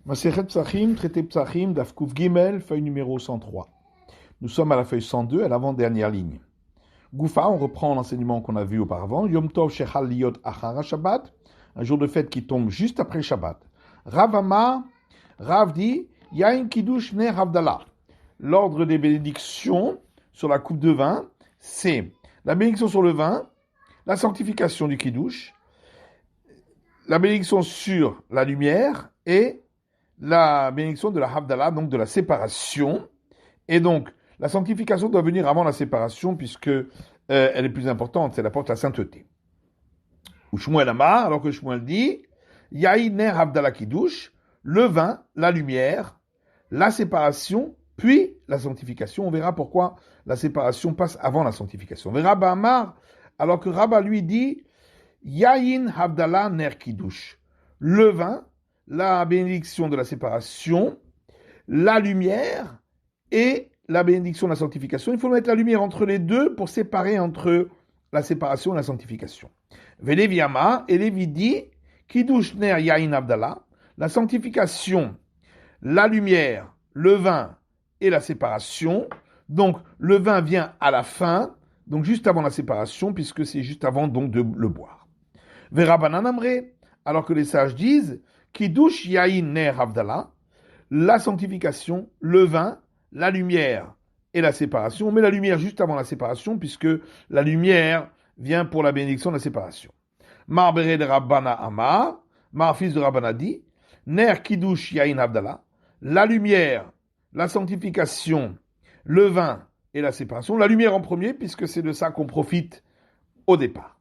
Masechet Psachim, traité Psachim, Daf Kuf Gimel, feuille numéro 103. Nous sommes à la feuille 102, à l'avant-dernière ligne. Goufa, on reprend l'enseignement qu'on a vu auparavant. Yom Tov Shechal Liot Achara Shabbat, un jour de fête qui tombe juste après Shabbat. Rav Amar, Rav dit, Yain Kiddush Ne Havdalah. L'ordre des bénédictions sur la coupe de vin, c'est la bénédiction sur le vin, la sanctification du Kiddush, la bénédiction sur la lumière et la bénédiction de la Havdalah, donc de la séparation. Et donc, la sanctification doit venir avant la séparation puisque elle est plus importante, elle apporte la sainteté. Ou Shmuel Amar, alors que Shmuel dit, Yaï ner Havdalah Kiddush, le vin, la lumière, la séparation, puis la sanctification. On verra pourquoi la séparation passe avant la sanctification. On verra Amar, alors que Rabba lui dit, Yaïn Havdalah ner Kiddush, le vin, la bénédiction de la séparation, la lumière et la bénédiction de la sanctification. Il faut mettre la lumière entre les deux pour séparer entre la séparation et la sanctification. Velevi Amar, et Lévi dit, Kiddush ner Yain Havdalah, la sanctification, la lumière, le vin et la séparation. Donc le vin vient à la fin, donc juste avant la séparation, puisque c'est juste avant donc de le boire. Verabanan Amre, alors que les sages disent, Kiddush Yain ner Havdalah, la sanctification, le vin, la lumière et la séparation. On met la lumière juste avant la séparation, puisque la lumière vient pour la bénédiction de la séparation. Mar Bere de Rabbana Amar, Mar fils de Rabbana dit, Ner Kiddush Yain Havdalah, la lumière, la sanctification, le vin et la séparation. La lumière en premier, puisque c'est de ça qu'on profite au départ.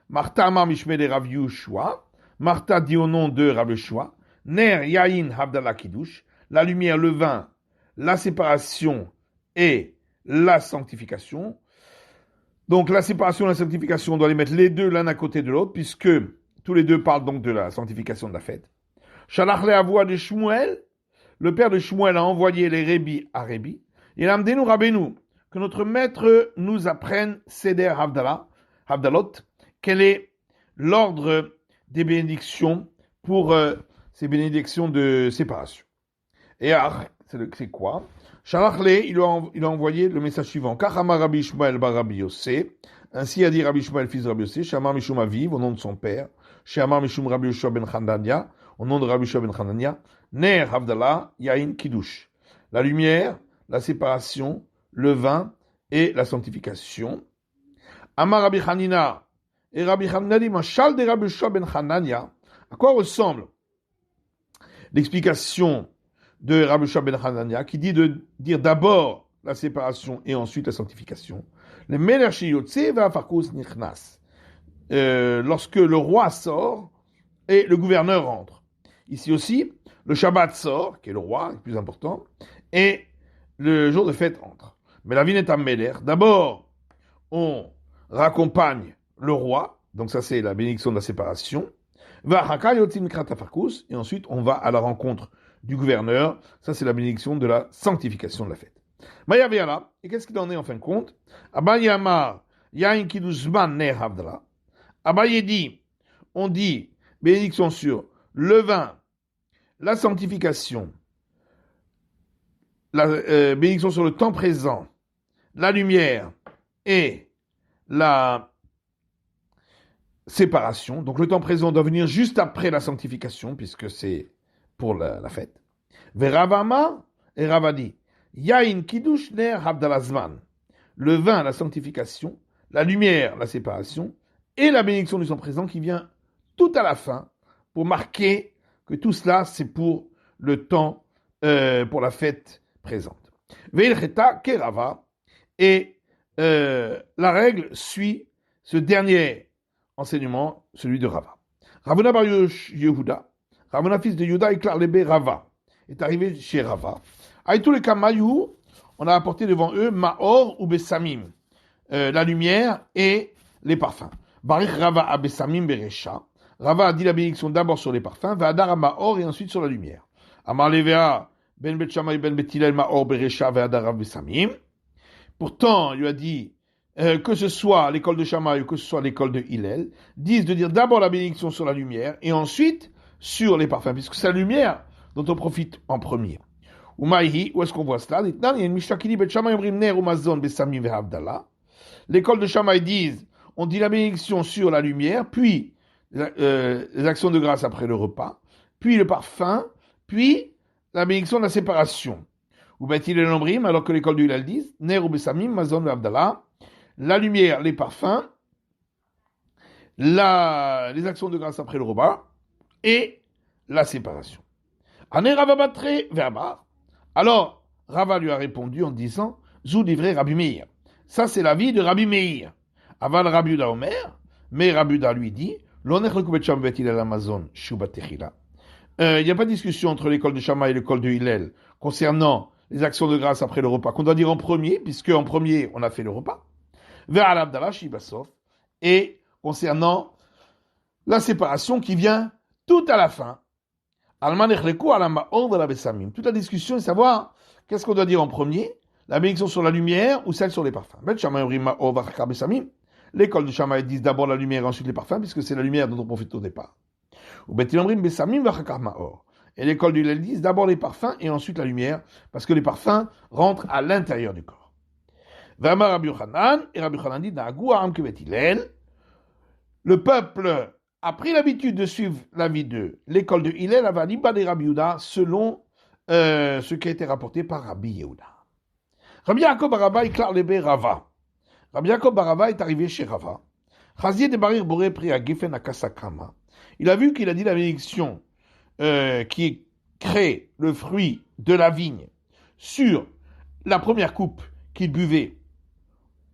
Martha Amar Mishme de Rav Yehoshua, Martha dit au nom de Rav Yehoshua, Ner Yain Havdalah Kiddush, la lumière, le vin, la séparation et la sanctification. Donc la séparation et la sanctification, on doit les mettre les deux l'un à côté de l'autre, puisque tous les deux parlent donc de la sanctification de la fête. Shalach le avoua de Shmuel, le père de Shmuel a envoyé les Rébi à Rébi, et il a amené nous Rabbeinu, que notre maître nous apprenne Seder Havdalot, quel est l'ordre des bénédictions pour ces bénédictions de séparation. Et c'est quoi? Shalachle, il a envoyé le message suivant. Kachama Rabbi Shmuel bar Rabbi Yossé. Ainsi a dit Rabbi Shmuel, fils de Rabbi Yossé, Shamar Mishum Aviv, au nom de son père. Shamar Mishum Rabbi Yoshua ben Chanania, au nom de Rabbi Yoshua ben Chanania. Ner Havdalah Yain Kiddush. La lumière, la séparation, le vin et la sanctification. Amar Rabbi Hanina. Et Rabbi Hanina dit, Mashal de Rabbi Yoshua ben Chanania. À quoi ressemble l'explication de Rabbi Yoshua ben Hanania, qui dit de dire d'abord la séparation et ensuite la sanctification. Le Melech Sheyotze ve'afarkus nichnas. Lorsque le roi sort et le gouverneur rentre. Ici aussi, le Shabbat sort, qui est le roi, le plus important, et le jour de fête entre. Mais la vie n'est à Melech. D'abord, on raccompagne le roi, donc ça c'est la bénédiction de la séparation. Et ensuite, on va à la rencontre du gouverneur. Ça, c'est la bénédiction de la sanctification de la fête. Maya Veala, et qu'est-ce qu'il en est en fin de compte? Abaye Amar, Yain Kiddushman Ne Havdalah. Abaye dit, on dit, bénédiction sur le vin, la sanctification, la bénédiction sur le temps présent, la lumière et la séparation. Donc le temps présent doit venir juste après la sanctification, puisque c'est pour la fête. Veravama et Ravadi. Yain Kiddush ner Havdalah Zman. Le vin, la sanctification, la lumière, la séparation, et la bénédiction du temps présent qui vient tout à la fin, pour marquer que tout cela, c'est pour le temps, pour la fête présente. Veilcheta Kerava. Et la règle suit ce dernier enseignement, celui de Rava. Ravuna bar Yehuda, Ravuna fils de Yehuda, éclaire l'ébé Rava, est arrivé chez Rava. Aïtou le Kamayou, on a apporté devant eux Maor ou Bessamim, la lumière et les parfums. Barich Rava a Bessamim Beresha. Rava a dit la bénédiction d'abord sur les parfums, Vadar Maor et ensuite sur la lumière. Amar Levea, Ben Bet Shammai Ben Bet Hillel Maor Beresha Vadar Bessamim. Pourtant, il lui a dit, que ce soit à l'école de Shammai ou que ce soit à l'école de Hillel, disent de dire d'abord la bénédiction sur la lumière et ensuite sur les parfums, puisque c'est la lumière dont on profite en premier. Umaïhi, où est-ce qu'on voit cela? Il y a une Mishnah qui dit Bet Shammai Omrim Ner Umazon Besamim Ve'Havdalah. L'école de Shammai disent on dit la bénédiction sur la lumière, puis les actions de grâce après le repas, puis le parfum, puis la bénédiction de la séparation. Ou Bet Hillel Omrim, alors que l'école de Hillel disent Ner ou Besamim Mazon Ve'Havdalah. La lumière, les parfums, les actions de grâce après le repas et la séparation. Ané Rava Batre Ve'Amar. Alors, Rava lui a répondu en disant Zou livré Rabbi Meir. Ça, c'est l'avis de Rabbi Meir. Aval Rabbi Uda Omer, mais Rabbi Uda lui dit L'onech le kubet sham vetil al Amazon shubat techila. Il n'y a pas de discussion entre l'école de Shammai et l'école de Hillel concernant les actions de grâce après le repas, qu'on doit dire en premier, puisque en premier, on a fait le repas. Vers al Abdallah Shibasov, et concernant la séparation qui vient tout à la fin. Toute la discussion est de savoir qu'est-ce qu'on doit dire en premier, la bénédiction sur la lumière ou celle sur les parfums. L'école de Shammai dit d'abord la lumière et ensuite les parfums, puisque c'est la lumière dont on profite au départ. Et l'école du Hillel dit d'abord les parfums et ensuite la lumière, parce que les parfums rentrent à l'intérieur du corps. Et Rabbi Yochanan dit le peuple a pris l'habitude de suivre l'avis de l'école de Hillel Avaniba de Rabbi Yehuda selon ce qui a été rapporté par Rabbi Yehuda. Rabbi Yaakov Barava éclaire les Rava. Rabbi Yaakov Barava est arrivé chez Rava. Chazier de Barir Boré pris à Gefen à Kasakama. Il a vu qu'il a dit la bénédiction qui crée le fruit de la vigne sur la première coupe qu'il buvait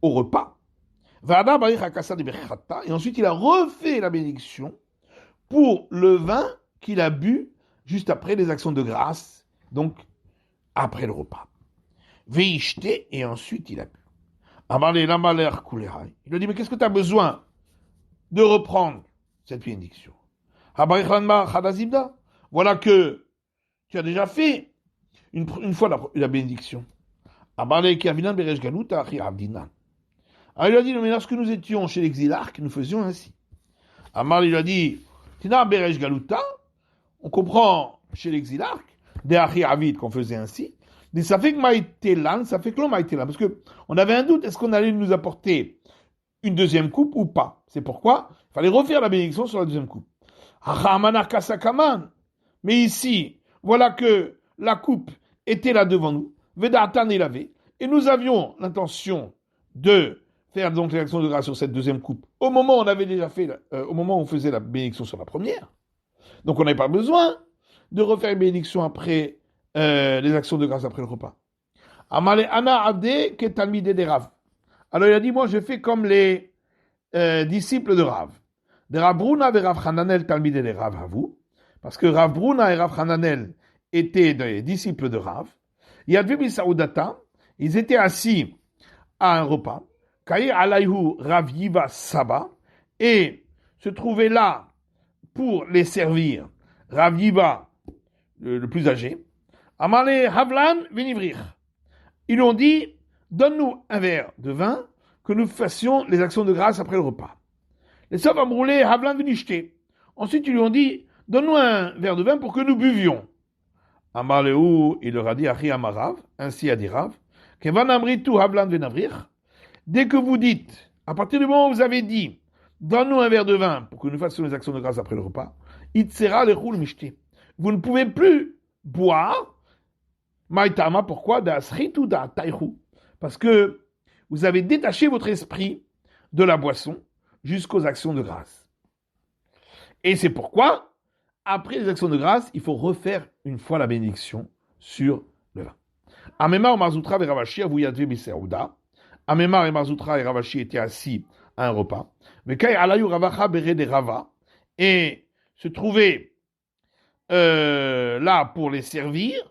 au repas. Et ensuite, il a refait la bénédiction pour le vin qu'il a bu juste après les actions de grâce, donc après le repas. Et ensuite, il a bu. Il lui a dit, mais qu'est-ce que tu as besoin de reprendre cette bénédiction? Voilà que tu as déjà fait une fois la bénédiction. Alors il a dit, mais lorsque nous étions chez l'exilarque, nous faisions ainsi. Amar il a dit, Tina Beresh Galuta, on comprend chez l'exilarque, des Achi Avid qu'on faisait ainsi, des Safek Maïtelan, Safek Lo Maïtelan, parce qu'on avait un doute, est-ce qu'on allait nous apporter une deuxième coupe ou pas? C'est pourquoi il fallait refaire la bénédiction sur la deuxième coupe. Mais ici, voilà que la coupe était là devant nous, Vedatan il avait, et nous avions l'intention de faire donc l'action de grâce sur cette deuxième coupe au moment où on avait déjà fait, au moment où on faisait la bénédiction sur la première. Donc on n'avait pas besoin de refaire une bénédiction après les actions de grâce après le repas. Amale Ana Abde Ketalmide de Rav. Alors il a dit, moi je fais comme les disciples de Rav. De Rav Bruna et Rav Hananel Talmide de Rav Havu. Parce que Rav Bruna et Rav Hananel étaient des disciples de Rav. Yadvi Saoudata, ils étaient assis à un repas. Kaï alayhu Rav Yiva Saba, et se trouvait là pour les servir Rav Yiva, le plus âgé. Amale Havlan Venivrir. Ils lui ont dit, donne-nous un verre de vin, que nous fassions les actions de grâce après le repas. Les Sav Amroulé Havlan Venishte. Ensuite, ils lui ont dit, donne-nous un verre de vin pour que nous buvions. Amaleu, il leur a dit, Achi Amarav, ainsi a dit Rav, Kevan Amritu Havlan Venavrir. Dès que vous dites, à partir du moment où vous avez dit, donne-nous un verre de vin pour que nous fassions les actions de grâce après le repas, Itzera lechul mishte. Vous ne pouvez plus boire. Maïtama, pourquoi? Parce que vous avez détaché votre esprit de la boisson jusqu'aux actions de grâce. Et c'est pourquoi, après les actions de grâce, il faut refaire une fois la bénédiction sur le vin. Amemar Marzoutra et Ravashi avouyadve biseouda. Amemar et Marzoutra et Ravashi étaient assis à un repas. Mais Kai alayou Ravacha bere de Rava, et se trouvaient là pour les servir,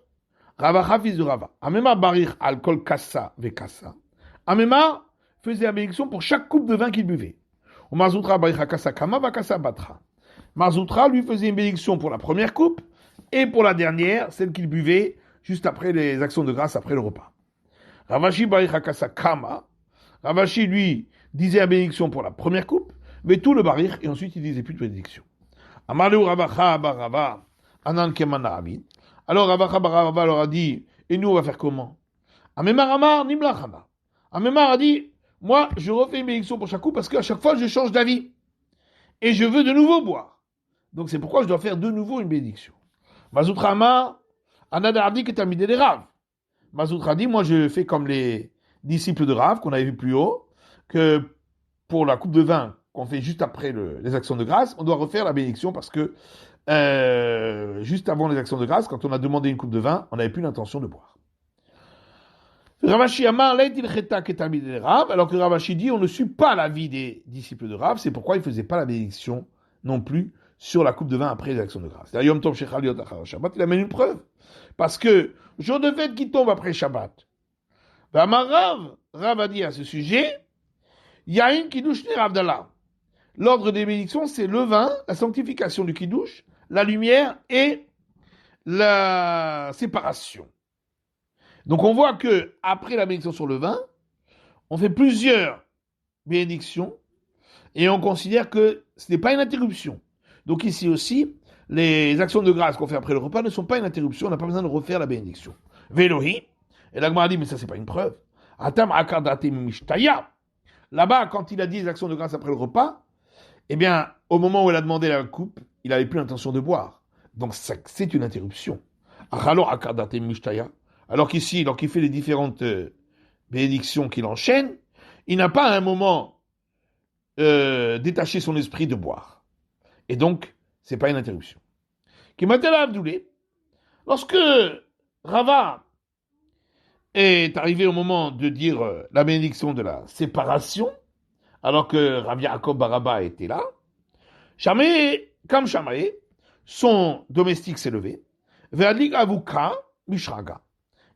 Ravacha fils de Rava. Amemar barir al kol kassa ve kassa. Amemar faisait la bénédiction pour chaque coupe de vin qu'il buvait. Ou Marzoutra barir kassa kama va kassa batra. Marzoutra lui faisait une bénédiction pour la première coupe et pour la dernière, celle qu'il buvait juste après les actions de grâce après le repas. Ravashi barir kassa kama. Ravashi lui disait la bénédiction pour la première coupe, mais tout le barir, et ensuite il disait plus de bénédiction. Amaleu Ravacha bar Rava, Anan Kemana Abid. Alors Rava leur a dit, et nous on va faire comment? Amemar Amar Nimlachana. Amemar a dit, moi je refais une bénédiction pour chaque coup parce qu'à chaque fois je change d'avis. Et je veux de nouveau boire. Donc c'est pourquoi je dois faire de nouveau une bénédiction. Mazoutra Amar, Anadardi Ketamide de Rav. Mazoutra dit, moi je fais comme les disciples de Rav qu'on avait vu plus haut, que pour la coupe de vin qu'on fait juste après les actions de grâce, on doit refaire la bénédiction parce que juste avant les actions de grâce, quand on a demandé une coupe de vin, on n'avait plus l'intention de boire. Ravashi Amar Leitil Cheta Ketamide de Rav, alors que Ravashi dit on ne suit pas l'avis des disciples de Rav, c'est pourquoi il ne faisait pas la bénédiction non plus sur la coupe de vin après les actions de grâce. Yom Tov Shechal Yot Achar Shabbat, il amène une preuve. Parce que jour de fête qui tombe après Shabbat, Rav a dit à ce sujet, Yahin Kiddush Ner Avdallah. L'ordre des bénédictions, c'est le vin, la sanctification du Kiddush, la lumière et la séparation. Donc on voit que après la bénédiction sur le vin, on fait plusieurs bénédictions et on considère que ce n'est pas une interruption. Donc ici aussi, les actions de grâce qu'on fait après le repas ne sont pas une interruption, on n'a pas besoin de refaire la bénédiction. Vélohi, et l'Agma a dit, mais ça c'est pas une preuve. Atam akardate mishtaya. Là-bas, quand il a dit les actions de grâce après le repas, eh bien, au moment où il a demandé la coupe, il n'avait plus l'intention de boire. Donc c'est une interruption. Alors akardate mishtaya. Alors qu'ici, lorsqu'il fait les différentes bénédictions qu'il enchaîne, il n'a pas à un moment détaché son esprit de boire. Et donc, c'est pas une interruption. Kimatel Abdoulé, lorsque Rava est arrivé au moment de dire la bénédiction de la séparation, alors que Rav Yaakov Baraba était là, Comme Shamae, son domestique s'est levé, Ve'adlik Avuka Mishraga,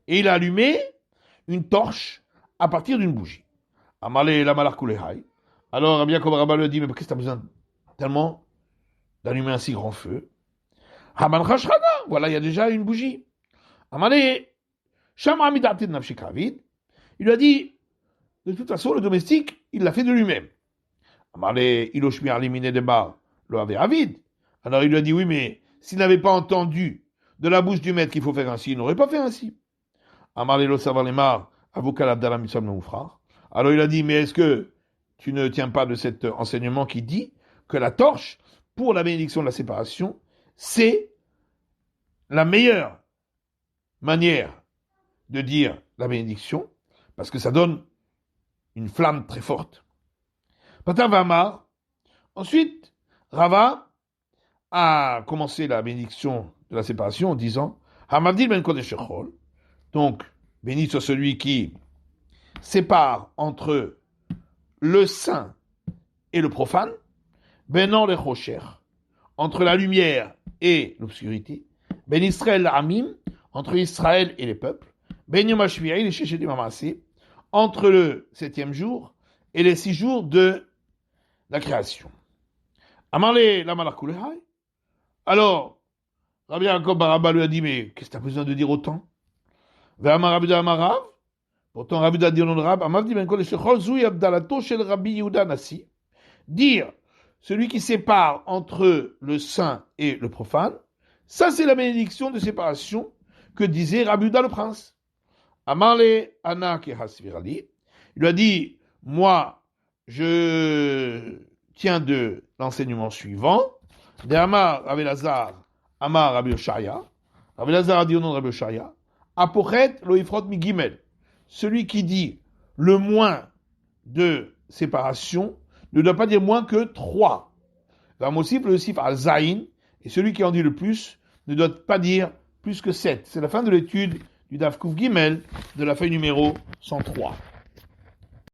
et il a allumé une torche à partir d'une bougie. Amale la malarkulehai. Alors Rav Yaakov Baraba lui dit, mais qu'est-ce que tu as besoin tellement d'allumer un si grand feu? Haman Chashraga, voilà, il y a déjà une bougie. Amale, Shama Midatin Nafshikavid, il lui a dit, de toute façon, le domestique, il l'a fait de lui-même. Amale, Iloshmi Alimine de Bar, le avait avid. Alors il lui a dit, oui, mais s'il n'avait pas entendu de la bouche du maître qu'il faut faire ainsi, il n'aurait pas fait ainsi. Amale, lo savar lemar, avocat Abdallah Missam Noufrar. Alors il a dit, mais est-ce que tu ne tiens pas de cet enseignement qui dit que la torche, pour la bénédiction de la séparation, c'est la meilleure manière de dire la bénédiction, parce que ça donne une flamme très forte. Patavamar. Ensuite, Rava a commencé la bénédiction de la séparation en disant Hamadil ben Kodesh Echol. Donc, béni soit celui qui sépare entre le saint et le profane, Benan le Chosher, entre la lumière et l'obscurité, Ben Israël Amim, entre Israël et les peuples, Ben Yom HaShvi'i, les Sheshetim Amassé, entre le 7e jour et les 6 jours de la création. Amarle la Malakulehai. Alors, Rabbi Yaakov Baraba lui a dit, mais qu'est-ce que tu as besoin de dire autant? Ve'amar Rabbi Amarav, pourtant Rabbi a dit au nom de Rab, Amav dit, ben kol eshechol zui abdalato shel Rabbi Yehuda Nassi. Dire, celui qui sépare entre le saint et le profane, ça c'est la bénédiction de séparation que disait Rabbi Yehuda le prince. Amarle Ana Kehasvirali. Il lui a dit, moi, je tiens de l'enseignement suivant. De Amar Rabbi Lazar, Amar Rabbi Oshaya. Rabbi Lazar a dit au nom de Rabbi Oshaya, Apochet loifrot migimel. Celui qui dit le moins de séparation ne doit pas dire moins que 3. Vamosif le sif al zain, et celui qui en dit le plus ne doit pas dire plus que 7. C'est la fin de l'étude du Daf Kuf Gimel de la feuille numéro 103.